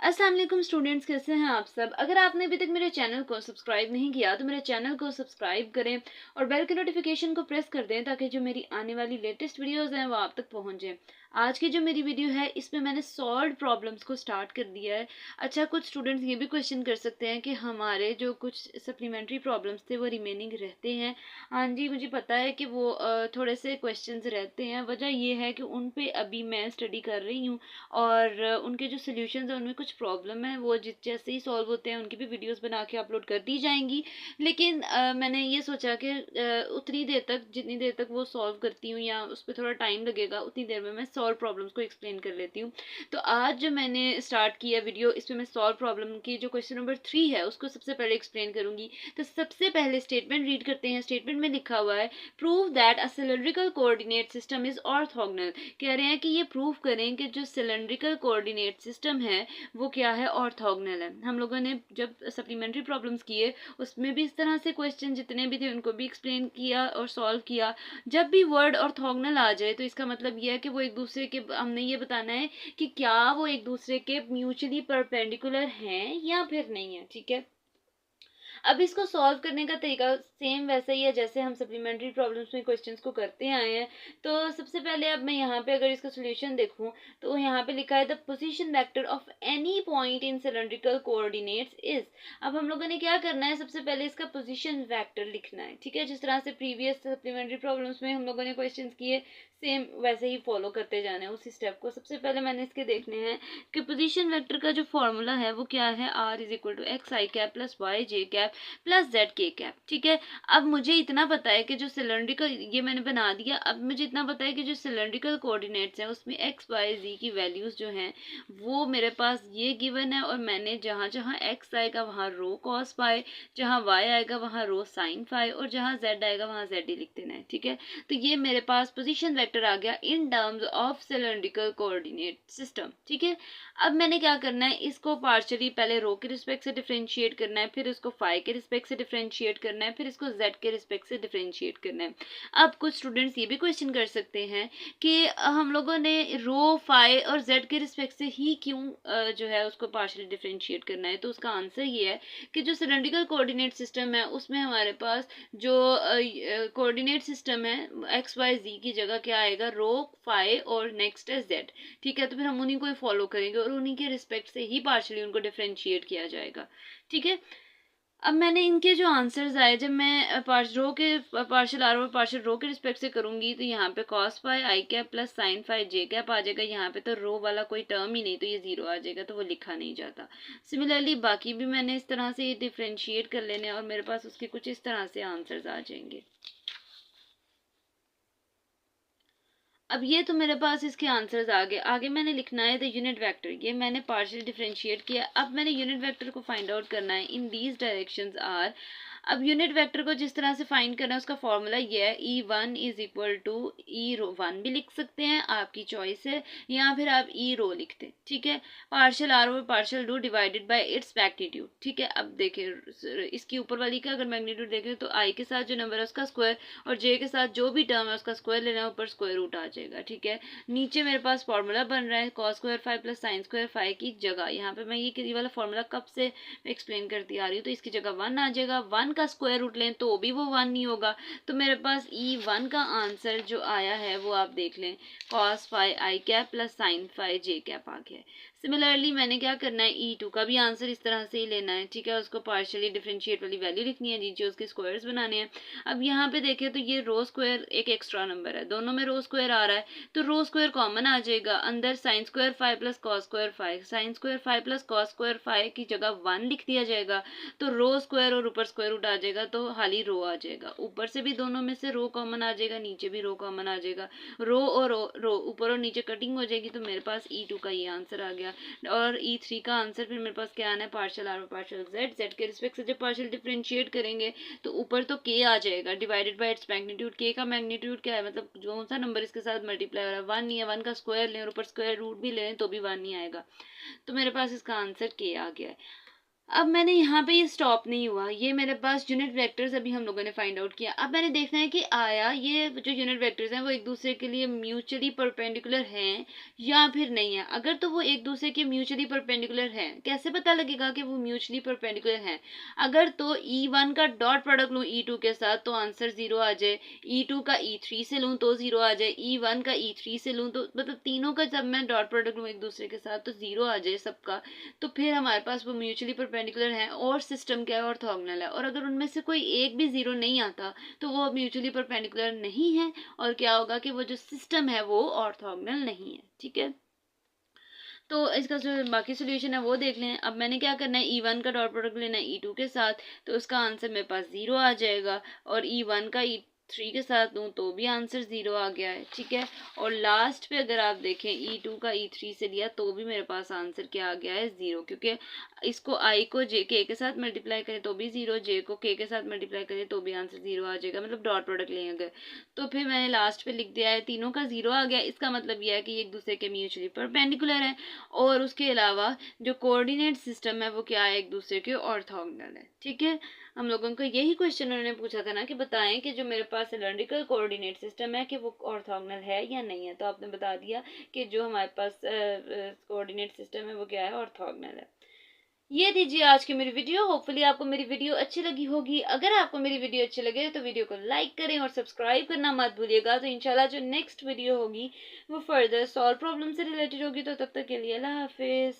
अस्सलाम वालेकुम स्टूडेंट्स, कैसे हैं आप सब। अगर आपने अभी तक मेरे चैनल को सब्सक्राइब नहीं किया तो मेरे चैनल को सब्सक्राइब करें और बेल के नोटिफिकेशन को प्रेस कर दें ताकि जो मेरी आने वाली लेटेस्ट वीडियोस हैं वो आप तक पहुंच जाएं। आज की जो मेरी वीडियो है इसमें मैंने सॉल्व्ड प्रॉब्लम्स को स्टार्ट कर दिया है। अच्छा, कुछ स्टूडेंट्स ये भी क्वेश्चन कर सकते हैं कि हमारे जो कुछ सप्लीमेंट्री प्रॉब्लम्स थे वो रिमेनिंग रहते हैं। हाँ जी, मुझे पता है कि वो थोड़े से क्वेश्चंस रहते हैं। वजह ये है कि उन पे अभी मैं स्टडी कर रही हूँ और उनके जो सोल्यूशंस हैं उनमें कुछ प्रॉब्लम है, वो जैसे ही सॉल्व होते हैं उनकी भी वीडियोस बना के अपलोड कर दी जाएंगी। लेकिन मैंने ये सोचा कि उतनी देर तक जितनी देर तक वो सॉल्व करती हूँ या उस पर थोड़ा टाइम लगेगा उतनी देर में मैं सॉल्व प्रॉब्लम्स को एक्सप्लेन कर लेती हूँ। तो आज जो मैंने स्टार्ट किया वीडियो, इसमें मैं सॉल्व प्रॉब्लम की जो क्वेश्चन नंबर 3 है उसको सबसे पहले एक्सप्लेन करूंगी। तो सबसे पहले स्टेटमेंट रीड करते हैं। स्टेटमेंट में लिखा हुआ है, prove that a cylindrical coordinate system is orthogonal. कह रहे हैं कि ये प्रूव करें कि जो सिलेंड्रिकल कोऑर्डिनेट सिस्टम है वो क्या है, ऑर्थोगोनल है। हम लोगों ने जब सप्लीमेंट्री प्रॉब्लम्स किए उसमें भी इस तरह से क्वेश्चन जितने भी थे उनको भी एक्सप्लेन किया और सॉल्व किया। जब भी वर्ड ऑर्थोगोनल आ जाए तो इसका मतलब ये है कि वो एक दूसरे के, हमने ये बताना है कि क्या वो एक दूसरे के म्यूचुअली परपेंडिकुलर हैं या फिर नहीं है। ठीक है, अब इसको सॉल्व करने का तरीका सेम वैसा ही है जैसे हम सप्लीमेंट्री प्रॉब्लम्स में क्वेश्चंस को करते आए हैं। तो सबसे पहले अब मैं यहाँ पे अगर इसका सोल्यूशन देखूँ तो यहाँ पे लिखा है the position vector of any point in cylindrical coordinates is. अब हम लोगों ने क्या करना है, सबसे पहले इसका पोजीशन वेक्टर लिखना है। ठीक है, जिस तरह से प्रीवियस सप्लीमेंट्री प्रॉब्लम्स में हम लोगों ने क्वेश्चंस किए सेम वैसे ही फॉलो करते जाना है उसी स्टेप को। सबसे पहले मैंने इसके देखने हैं कि पोजीशन वेक्टर का जो फॉर्मूला है वो क्या है, R is equal to X I cap plus Y J cap plus Z K cap. ठीक है, अब मुझे इतना पता है कि जो सिलेंड्रिकल, ये मैंने बना दिया। अब मुझे इतना पता है कि जो सिलेंड्रिकल कोऑर्डिनेट्स हैं उसमें एक्स वाई जी की वैल्यूज जो हैं वो मेरे पास ये गिवन है, और मैंने जहाँ जहाँ एक्स आएगा वहाँ रो कॉस फाई, जहाँ वाई आएगा वहाँ रो साइन फाई, और जहाँ जेड आएगा वहाँ जेड ही लिख देना है। ठीक है, तो ये मेरे पास पोजीशन वेक्टर आ गया in terms of cylindrical coordinate system. ठीक है, अब मैंने क्या करना है, इसको पार्शियली पहले रो के रिस्पेक्ट से डिफरेंशिएट करना है, फिर उसको फाई के रिस्पेक्ट से डिफरेंशिएट करना है, फिर इसको जेड के रिस्पेक्ट से डिफरेंशिएट करना है। अब कुछ स्टूडेंट्स ये भी क्वेश्चन कर सकते हैं कि हम लोगों ने रो फाई और जेड के रिस्पेक्ट से ही क्यों जो है उसको पार्शियली डिफरेंशिएट करना है। तो उसका आंसर ये है कि जो सिलेंड्रिकल कोऑर्डिनेट सिस्टम है उसमें हमारे पास जो कोऑर्डिनेट सिस्टम है एक्स वाई जी की जगह क्या आएगा, रो फाई और नेक्स्ट है जेड। ठीक है, तो फिर हम उन्हीं को ही फॉलो करेंगे और उन्हीं के रिस्पेक्ट से ही पार्शियली उनको डिफरेंशिएट किया जाएगा। ठीक है, अब मैंने इनके जो आंसर्स आए, जब मैं रो के पार्शियल आर और पार्शियल रो के रिस्पेक्ट से करूंगी तो यहाँ पे कॉस फाई आई कैप प्लस साइन फाई जे कैप आ जाएगा। यहाँ पे तो रो वाला कोई टर्म ही नहीं, तो ये जीरो आ जाएगा, तो वो लिखा नहीं जाता। सिमिलरली बाकी भी मैंने इस तरह से डिफ्रेंशिएट कर लेने और मेरे पास उसके कुछ इस तरह से आंसर्स आ जाएंगे। अब ये तो मेरे पास इसके आंसर्स आ गए। आगे मैंने लिखना है द यूनिट वेक्टर, ये मैंने पार्शियल डिफरेंशिएट किया। अब मैंने यूनिट वेक्टर को फाइंड आउट करना है इन दीज डायरेक्शंस आर। अब यूनिट वेक्टर को जिस तरह से फाइंड करना है उसका फॉर्मूला ये है, E one is equal to E rho one भी लिख सकते हैं, आपकी चॉइस है, या फिर आप ई रो लिखते हैं। ठीक है, पार्शियल आर और partial rho divided by its magnitude. ठीक है, अब देखिए इसकी ऊपर वाली का अगर मैग्नीट्यूड देखें तो आई के साथ जो नंबर है उसका स्क्वायर और जे के साथ जो भी टर्म है उसका स्क्वायर लेना है, ऊपर स्क्वायर रूट आ जाएगा। ठीक है, नीचे मेरे पास फॉर्मूला बन रहा है cos square five plus sine square five की जगह यहाँ पे मैं ये वाला फॉर्मूला कब से एक्सप्लेन करती आ रही हूँ, तो इसकी जगह वन आ जाएगा। वन का स्क्वायर रूट लें तो भी वो वन नहीं होगा, तो मेरे पास ई वन का आंसर जो आया है वो आप देख लें, कॉस फाइव आई कैप प्लस साइन फाइव जे कैप आ गया है। सिमिलरली मैंने क्या करना है, ई टू का भी आंसर इस तरह से ही लेना है। ठीक है, उसको पार्शियली डिफरेंशिएट वाली वैल्यू लिखनी है, नीचे उसके स्क्वायर्स बनाने हैं। अब यहाँ पे देखें तो ये रो स्क्वायर एक एक्स्ट्रा नंबर है, दोनों में रो स्क्वायर आ रहा है, तो रो स्क्वायर कॉमन आ जाएगा। अंदर sine square five plus cos square five, sine square five plus cos square five की जगह वन लिख दिया जाएगा, तो रो स्क्वायर और ऊपर स्क्वायर रूट आ जाएगा, तो खाली रो आ जाएगा। ऊपर से भी दोनों में से रो कॉमन आ जाएगा, नीचे भी रो कॉमन आ जाएगा, रो और रो ऊपर और नीचे कटिंग हो जाएगी, तो मेरे पास ई टू का ये आंसर आ गया। और ई थ्री का आंसर फिर मेरे पास क्या आना है, पार्शियल आर और पार्शियल जेड। जेड के रिस्पेक्ट से जब पार्शियल डिफरेंशिएट करेंगे तो ऊपर तो के आ जाएगा डिवाइडेड बाय इट्स मैग्नीट्यूड। के का मैग्नीट्यूड क्या है, मतलब जो सा नंबर इसके साथ मल्टीप्लाई हो रहा है वन नहीं है, वन का स्क्वायर लें और ऊपर स्क्वायर रूट भी लें तो भी वन नहीं आएगा, तो मेरे पास इसका आंसर के आ गया है। अब मैंने यहाँ पे ये स्टॉप नहीं हुआ, ये मेरे पास यूनिट वेक्टर्स अभी हम लोगों ने फाइंड आउट किया। अब मैंने देखना है कि आया ये जो यूनिट वेक्टर्स हैं वो एक दूसरे के लिए म्यूचुअली परपेंडिकुलर हैं या फिर नहीं है। अगर तो वो एक दूसरे के म्यूचुअली परपेंडिकुलर हैं, कैसे पता लगेगा कि वो म्यूचुअली परपेंडिकुलर हैं? अगर तो E1 का डॉट प्रोडक्ट लूँ E2 के साथ तो आंसर 0 आ जाए, E2 का E3 से लूँ तो 0 आ जाए, E1 का E3 से लूँ तो मतलब तीनों का जब मैं डॉट प्रोडक्ट लूँ एक दूसरे के साथ तो 0 आ जाए सबका, तो फिर हमारे पास वो म्यूचुअली परपेंडिकुलर है और सिस्टम क्या है, ऑर्थोगोनल है। और अगर उनमें से कोई एक भी 0 नहीं आता तो वो म्यूचुअली परपेंडिकुलर नहीं है, और क्या होगा कि वो जो सिस्टम है वो ऑर्थोगोनल नहीं है। ठीक है, तो इसका जो बाकी सोल्यूशन है वो देख लें। अब मैंने क्या करना है, E1 का डॉट प्रोडक्ट लेना है E2 के साथ, तो उसका आंसर मेरे पास 0 आ जाएगा, और E1 का E3 के साथ दूँ तो भी आंसर 0 आ गया है। ठीक है, और लास्ट पे अगर आप देखें E2 का E3 से लिया तो भी मेरे पास आंसर क्या आ गया है, 0, क्योंकि इसको I को K के साथ मल्टीप्लाई करें तो भी 0, J को K के साथ मल्टीप्लाई करें तो भी आंसर 0 आ जाएगा, मतलब डॉट प्रोडक्ट लेंगे अगर। तो फिर मैंने लास्ट पे लिख दिया है तीनों का 0 आ गया। इसका मतलब यह है कि ये एक दूसरे के म्यूचुअली परपेंडिकुलर है, और उसके अलावा जो कोऑर्डिनेट सिस्टम है वो क्या है, एक दूसरे के ऑर्थोगोनल है। ठीक है, हम लोगों को यही क्वेश्चन उन्होंने पूछा था ना कि बताएं कि जो मेरे पास सिलेंड्रिकल कोऑर्डिनेट सिस्टम है कि वो ऑर्थोगोनल है या नहीं है, तो आपने बता दिया कि जो हमारे पास कोऑर्डिनेट सिस्टम है वो क्या है, ऑर्थोगोनल है। ये दीजिए आज की मेरी वीडियो। होपफुली आपको मेरी वीडियो अच्छी लगी होगी। अगर आपको मेरी वीडियो अच्छी लगे तो वीडियो को लाइक करें और सब्सक्राइब करना मत भूलिएगा। तो इंशाल्लाह जो नेक्स्ट वीडियो होगी वो फर्दर सॉल्व प्रॉब्लम से रिलेटेड होगी। तो तब तक के लिए अल्लाह हाफिज़।